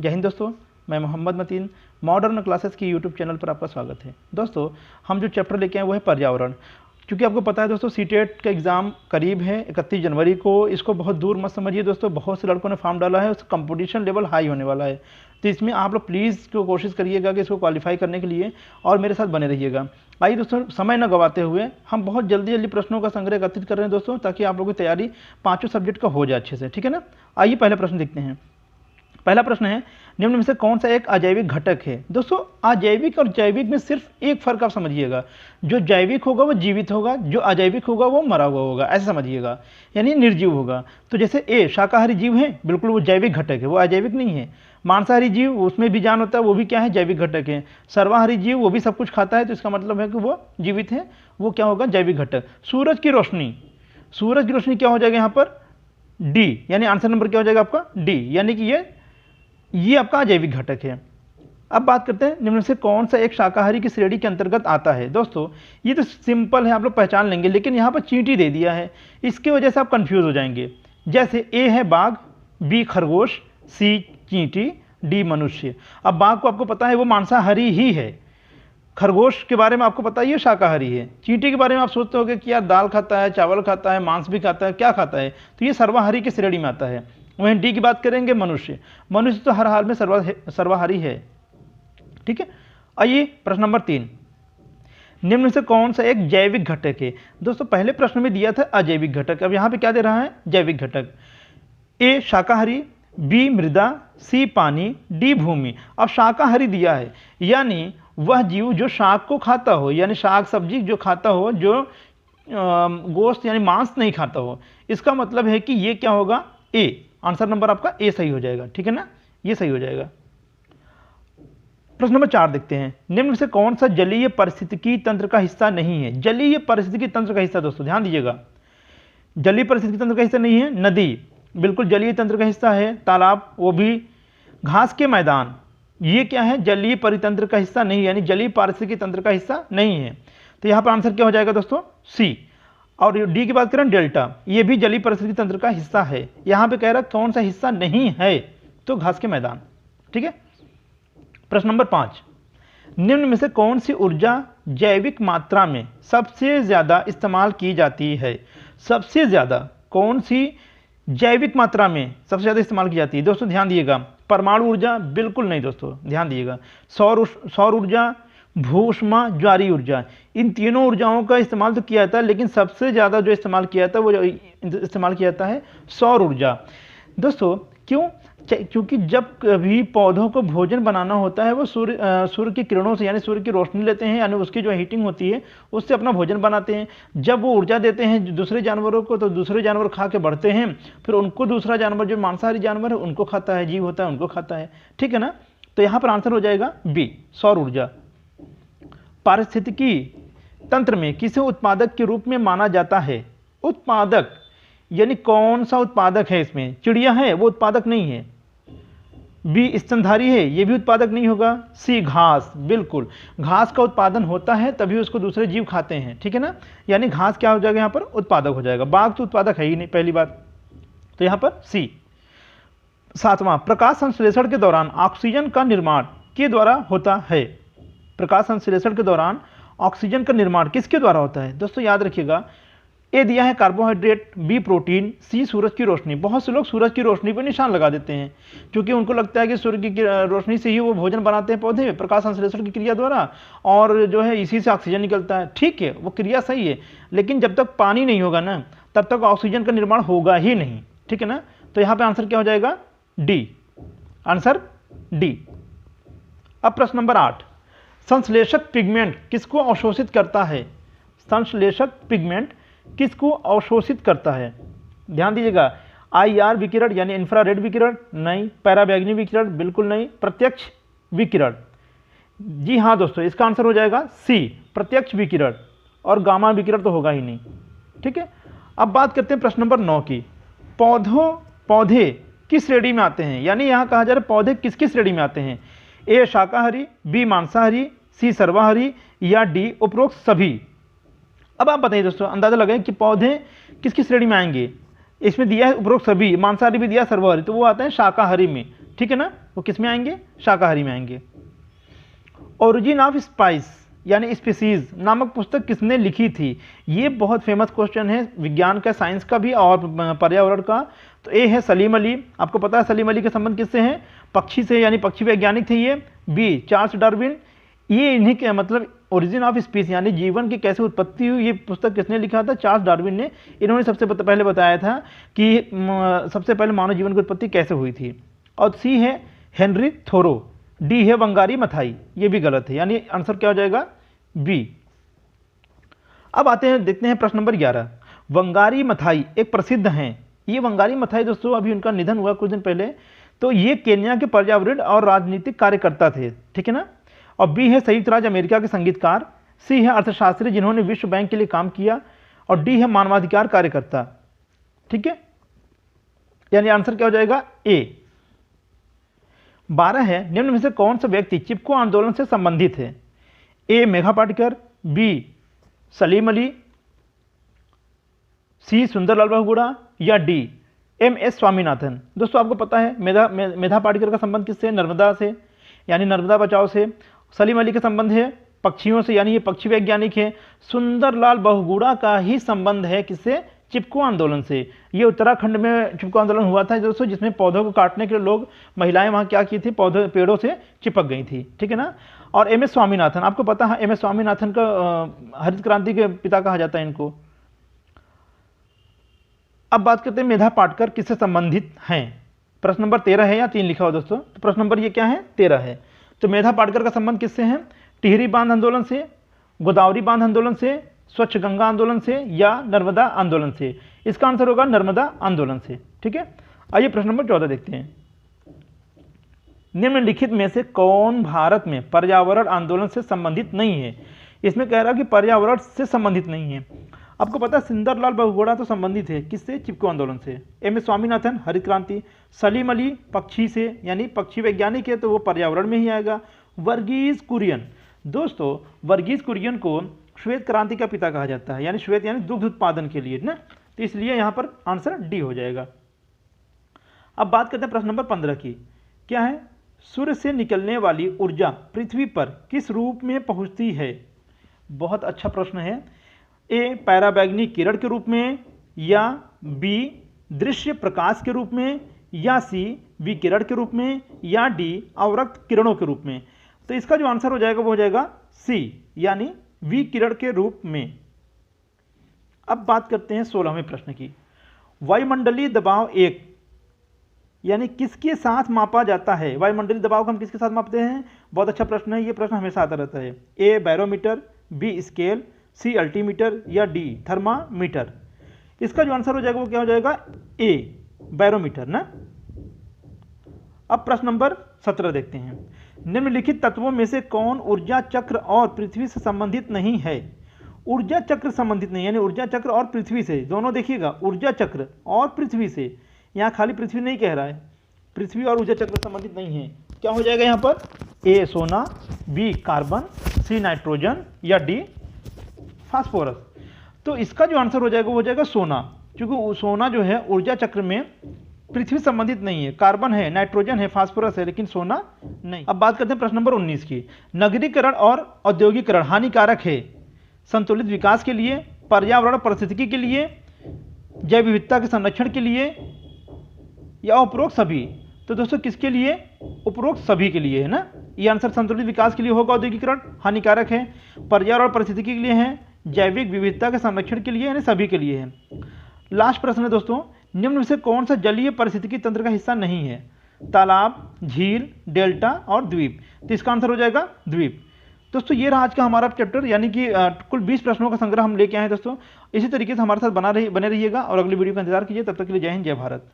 जय हिंद दोस्तों, मैं मोहम्मद मतीन मॉडर्न क्लासेस की यूट्यूब चैनल पर आपका स्वागत है। दोस्तों हम जो चैप्टर लेके आए वो है पर्यावरण। क्योंकि आपको पता है दोस्तों सीटेट का एग्ज़ाम करीब है 31 जनवरी को। इसको बहुत दूर मत समझिए दोस्तों, बहुत से लड़कों ने फॉर्म डाला है, उसका कंपटीशन लेवल हाई होने वाला है। तो इसमें आप लोग प्लीज़ कोशिश करिएगा कि इसको क्वालिफाई करने के लिए और मेरे साथ बने रहिएगा। आइए दोस्तों, समय न गवाते हुए हम बहुत जल्दी प्रश्नों का संग्रह एकत्रित कर रहे हैं दोस्तों, ताकि आप लोगों की तैयारी पाँचों सब्जेक्ट का हो जाए अच्छे से, ठीक है ना। आइए पहले प्रश्न देखते हैं। पहला प्रश्न है, निम्न में से कौन सा एक अजैविक घटक है। दोस्तों अजैविक और जैविक में सिर्फ एक फर्क आप समझिएगा, जो जैविक होगा वो जीवित होगा, जो अजैविक होगा वो मरा हुआ होगा, ऐसे समझिएगा, यानी निर्जीव होगा। तो जैसे ए शाकाहारी जीव है, बिल्कुल वो जैविक घटक है, वो अजैविक नहीं है। मांसाहारी जीव, उसमें भी जान होता है, वो भी क्या है, जैविक घटक है। सर्वाहारी जीव, वो भी सब कुछ खाता है, तो इसका मतलब है कि वो जीवित है, वो क्या होगा, जैविक घटक। सूरज की रोशनी, सूरज की रोशनी क्या हो जाएगा यहाँ पर, डी, यानी आंसर नंबर क्या हो जाएगा आपका डी, यानी कि ये आपका अजैविक घटक है। अब बात करते हैं निम्न में से कौन सा एक शाकाहारी की श्रेणी के अंतर्गत आता है। दोस्तों ये तो सिंपल है, आप लोग पहचान लेंगे, लेकिन यहाँ पर चींटी दे दिया है, इसकी वजह से आप कंफ्यूज हो जाएंगे। जैसे ए है बाघ, बी खरगोश, सी चींटी, डी मनुष्य। अब बाघ को आपको पता है वो मांसाहारी ही है, खरगोश के बारे में आपको पता ही है शाकाहारी है, चींटी के बारे में आप सोचते होगे कि यार दाल खाता है, चावल खाता है, मांस भी खाता है, क्या खाता है, तो ये सर्वाहारी की श्रेणी में आता है। वहीं डी की बात करेंगे मनुष्य, मनुष्य तो हर हाल में सर्वाहारी है, ठीक है। आइए प्रश्न नंबर 3, निम्न में से कौन सा एक जैविक घटक है। दोस्तों पहले प्रश्न में दिया था अजैविक घटक, अब यहाँ पे क्या दे रहा है, जैविक घटक। ए शाकाहारी, बी मृदा, सी पानी, डी भूमि। अब शाकाहारी दिया है, यानी वह जीव जो शाक को खाता हो, यानी शाक सब्जी जो खाता हो, जो गोश्त यानी मांस नहीं खाता हो। इसका मतलब है कि ये क्या होगा, ए, आंसर नंबर आपका ए सही हो जाएगा, ठीक है ना, ये सही हो जाएगा। प्रश्न नंबर 4 देखते हैं, निम्न में से कौन सा जलीय पारिस्थितिकी तंत्र का हिस्सा नहीं है। जलीय पारिस्थितिकी तंत्र का हिस्सा, दोस्तों ध्यान दीजिएगा, जलीय पारिस्थितिकी तंत्र का हिस्सा नहीं है। नदी बिल्कुल जलीय तंत्र का हिस्सा है, तालाब वो भी, घास के मैदान ये क्या है, जलीय परितंत्र का हिस्सा नहीं, यानी जलीय पारिस्थितिकी तंत्र का हिस्सा नहीं है। तो यहाँ पर आंसर क्या हो जाएगा दोस्तों, सी। और डी की बात करें डेल्टा, ये भी जलीय पारिस्थितिकी तंत्र का हिस्सा है। यहाँ पे कह रहा कौन सा हिस्सा नहीं है, तो घास के मैदान, ठीक है। प्रश्न नंबर 5, निम्न में से कौन सी ऊर्जा जैविक मात्रा में सबसे ज्यादा इस्तेमाल की जाती है। सबसे ज्यादा कौन सी जैविक मात्रा में सबसे ज्यादा इस्तेमाल की जाती है। दोस्तों ध्यान दिएगा, परमाणु ऊर्जा बिल्कुल नहीं दोस्तों, ध्यान दिएगा। सौर ऊर्जा, भू ऊष्मा, ज्वारीय ऊर्जा, इन तीनों ऊर्जाओं का इस्तेमाल तो किया जाता है, लेकिन सबसे ज़्यादा जो इस्तेमाल किया जाता है वो इस्तेमाल किया जाता है सौर ऊर्जा। दोस्तों क्यों, क्योंकि जब कभी पौधों को भोजन बनाना होता है वो सूर्य की किरणों से, यानी सूर्य की रोशनी लेते हैं, यानी उसकी जो हीटिंग होती है उससे अपना भोजन बनाते हैं। जब वो ऊर्जा देते हैं दूसरे जानवरों को, तो दूसरे जानवर खा के बढ़ते हैं, फिर उनको दूसरा जानवर जो मांसाहारी जानवर है उनको खाता है, जीव होता है उनको खाता है, ठीक है ना। तो यहाँ पर आंसर हो जाएगा बी, सौर ऊर्जा। पारिस्थितिकी तंत्र में किसे उत्पादक के रूप में माना जाता है। उत्पादक यानी कौन सा उत्पादक है, इसमें चिड़िया है वो उत्पादक नहीं है। बी स्तनधारी है, ये भी उत्पादक नहीं होगा। सी घास, बिल्कुल घास का उत्पादन होता है तभी उसको दूसरे जीव खाते हैं, ठीक है ना, यानी घास क्या हो जाएगा यहाँ पर, उत्पादक हो जाएगा। बाघ तो उत्पादक है ही नहीं, पहली बात, तो यहाँ पर सी। 7वां, प्रकाश संश्लेषण के दौरान ऑक्सीजन का निर्माण के द्वारा होता है। प्रकाश संश्लेषण के दौरान ऑक्सीजन का निर्माण किसके द्वारा होता है। दोस्तों याद रखिएगा, ए दिया है कार्बोहाइड्रेट, बी प्रोटीन, सी सूरज की रोशनी। बहुत से लोग सूरज की रोशनी पर निशान लगा देते हैं, क्योंकि उनको लगता है कि सूर्य की रोशनी से ही वो भोजन बनाते हैं पौधे प्रकाश संश्लेषण की क्रिया द्वारा, और जो है इसी से ऑक्सीजन निकलता है। ठीक है, वो क्रिया सही है, लेकिन जब तक पानी नहीं होगा ना तब तक ऑक्सीजन का निर्माण होगा ही नहीं, ठीक है ना। तो यहाँ पर आंसर क्या हो जाएगा, डी, आंसर डी। अब प्रश्न नंबर 8, संश्लेषक पिगमेंट किसको अवशोषित करता है। संश्लेषक पिगमेंट किसको अवशोषित करता है, ध्यान दीजिएगा। IR विकिरण यानी इंफ्रारेड विकिरण नहीं, पैराबैंगनी विकिरण बिल्कुल नहीं, प्रत्यक्ष विकिरण। जी हाँ दोस्तों, इसका आंसर हो जाएगा सी, प्रत्यक्ष विकिरण, और गामा विकिरण तो होगा ही नहीं, ठीक है। अब बात करते हैं प्रश्न नंबर 9 की, पौधे किस श्रेणी में आते हैं, यानी यहाँ कहा जा रहा है पौधे किसकी श्रेणी में आते हैं। ए शाकाहारी, बी मांसाहारी, सी सर्वाहारी, या डी उपरोक्त सभी। अब आप बताइए दोस्तों, अंदाजा लगाएं कि पौधे किसकी श्रेणी में आएंगे। इसमें दिया है उपरोक्त सभी, मांसाहारी भी दिया, सर्वाहारी, तो वो आते हैं शाकाहारी में, ठीक है ना, वो किस में आएंगे, शाकाहारी में आएंगे। ओरिजिन ऑफ स्पाइस यानी स्पीसीज नामक पुस्तक किसने लिखी थी? ये बहुत फेमस क्वेश्चन है, विज्ञान का, साइंस का भी और पर्यावरण का। तो ए है सलीम अली, आपको पता है सलीम अली के संबंध किससे हैं, पक्षी से, यानी पक्षी वैज्ञानिक थे ये। बी चार्ल्स डार्विन, ये इन्हीं के मतलब ओरिजिन ऑफ स्पीसीज यानी जीवन की कैसे उत्पत्ति हुई, ये पुस्तक किसने लिखा था, चार्ल्स डार्विन ने। इन्होंने सबसे पहले बताया था कि सबसे पहले मानव जीवन की उत्पत्ति कैसे हुई थी। और सी है हेनरी थोरो, डी है वंगारी मथाई, ये भी गलत है, यानी आंसर क्या हो जाएगा, बी। अब आते हैं, देखते हैं प्रश्न नंबर 11। वंगारी मथाई एक प्रसिद्ध हैं, ये वंगारी मथाई दोस्तों अभी उनका निधन हुआ कुछ दिन पहले। तो ये केन्या के पर्यावरण और राजनीतिक कार्यकर्ता थे, ठीक है ना। और बी है संयुक्त राज्य अमेरिका के संगीतकार, सी है अर्थशास्त्री जिन्होंने विश्व बैंक के लिए काम किया, और डी है मानवाधिकार कार्यकर्ता, ठीक है, यानी आंसर क्या हो जाएगा, ए। 12 है, निम्न में से कौन सा व्यक्ति चिपको आंदोलन से संबंधित है? ए मेघा पाटकर, बी सलीम अली, सी सुंदरलाल बहुगुणा, या डी एम.एस. स्वामीनाथन। दोस्तों आपको पता है मेधा पाटकर का संबंध किससे, नर्मदा से, यानी नर्मदा बचाओ से। सलीम अली का संबंध है पक्षियों से, यानी ये पक्षी वैज्ञानिक है। सुंदरलाल बहुगुणा का ही संबंध है किससे, चिपको आंदोलन से। ये उत्तराखंड में चिपको आंदोलन हुआ था दोस्तों, जिसमें पौधों को काटने के लिए लोग, महिलाएं वहाँ क्या की थी, पौधों पेड़ों से चिपक गई थी, ठीक है ना। और एम.एस. स्वामीनाथन, आपको पता है एम.एस. स्वामीनाथन का हरित क्रांति के पिता कहा जाता है इनको। अब बात करते हैं मेधा पाटकर किससे संबंधित हैं। प्रश्न नंबर 13 है या 3 लिखा हो दोस्तों, तो प्रश्न नंबर ये क्या है, 13 है। तो मेधा पाटकर का संबंध किससे है, टिहरी बांध आंदोलन से, गोदावरी बांध आंदोलन से, स्वच्छ गंगा आंदोलन से, या नर्मदा आंदोलन से? इसका आंसर होगा नर्मदा आंदोलन से, ठीक है। आइए प्रश्न नंबर 14 देखते हैं। निम्नलिखित में से कौन भारत में पर्यावरण आंदोलन से संबंधित नहीं है? इसमें कह रहा है कि पर्यावरण से संबंधित नहीं है। आपको पता है सुंदरलाल बहुगुणा तो संबंधित है किससे, चिपको आंदोलन से। एम.एस. स्वामीनाथन हरित क्रांति, सलीम अली पक्षी से, यानी पक्षी वैज्ञानिक है तो वो पर्यावरण में ही आएगा। वर्गीज कुरियन, दोस्तों वर्गीज कुरियन को श्वेत क्रांति का पिता कहा जाता है, यानी श्वेत यानी दुग्ध उत्पादन के लिए ना, तो इसलिए यहाँ पर आंसर डी हो जाएगा। अब बात करते हैं प्रश्न नंबर 15 की, क्या है, सूर्य से निकलने वाली ऊर्जा पृथ्वी पर किस रूप में पहुँचती है? बहुत अच्छा प्रश्न है। ए पैराबैंगनी किरण के रूप में, या बी दृश्य प्रकाश के रूप में, या सी विकिरण के रूप में, या डी अवरक्त किरणों के रूप में? तो इसका जो आंसर हो जाएगा वो हो जाएगा सी, यानी विकिरण के रूप में। अब बात करते हैं 16वें प्रश्न की। वायुमंडलीय दबाव एक यानी किसके साथ मापा जाता है? वायुमंडलीय दबाव को हम किसके साथ मापते हैं? बहुत अच्छा प्रश्न है, ये प्रश्न हमेशा आता रहता है। ए बैरोमीटर, बी स्केल, सी अल्टीमीटर, या डी थर्मामीटर? इसका जो आंसर हो जाएगा वो क्या हो जाएगा, ए बैरोमीटर ना। अब प्रश्न नंबर 17 देखते हैं। निम्नलिखित तत्वों में से कौन ऊर्जा चक्र और पृथ्वी से संबंधित नहीं है? ऊर्जा चक्र संबंधित नहीं, यानी ऊर्जा चक्र और पृथ्वी से, दोनों देखिएगा, ऊर्जा चक्र और पृथ्वी से, यहाँ खाली पृथ्वी नहीं कह रहा है, पृथ्वी और ऊर्जा चक्र संबंधित नहीं है। क्या हो जाएगा यहाँ पर, ए सोना, बी कार्बन, सी नाइट्रोजन, या डी फास्फोरस? तो इसका जो आंसर हो जाएगा वो हो जाएगा सोना, क्योंकि सोना जो है ऊर्जा चक्र में पृथ्वी संबंधित नहीं है। कार्बन है, नाइट्रोजन है, फास्फोरस है, लेकिन सोना नहीं। अब बात करते हैं प्रश्न नंबर 19 की। नगरीकरण और औद्योगिकरण हानिकारक है संतुलित विकास के लिए, पर्यावरण पारिस्थितिकी के लिए, जैव विविधता के संरक्षण के लिए, या उपरोक्त सभी? तो दोस्तों किसके लिए, उपरोक्त सभी के लिए है ना। ये आंसर संतुलित विकास के लिए होगा, औद्योगिकरण हानिकारक है, पर्यावरण पारिस्थितिकी के लिए है, जैविक विविधता के संरक्षण के लिए, यानी सभी के लिए है। लास्ट प्रश्न है दोस्तों, निम्न में से कौन सा जलीय पारिस्थितिकी तंत्र का हिस्सा नहीं है? तालाब, झील, डेल्टा और द्वीप? तो इसका आंसर हो जाएगा द्वीप। दोस्तों ये रहा आज का हमारा चैप्टर, यानी कि कुल 20 प्रश्नों का संग्रह हम लेके आए हैं दोस्तों। इसी तरीके से हमारे साथ बने रहिएगा और अगली वीडियो का इंतजार कीजिए। तब तक के लिए जय हिंद, जय भारत।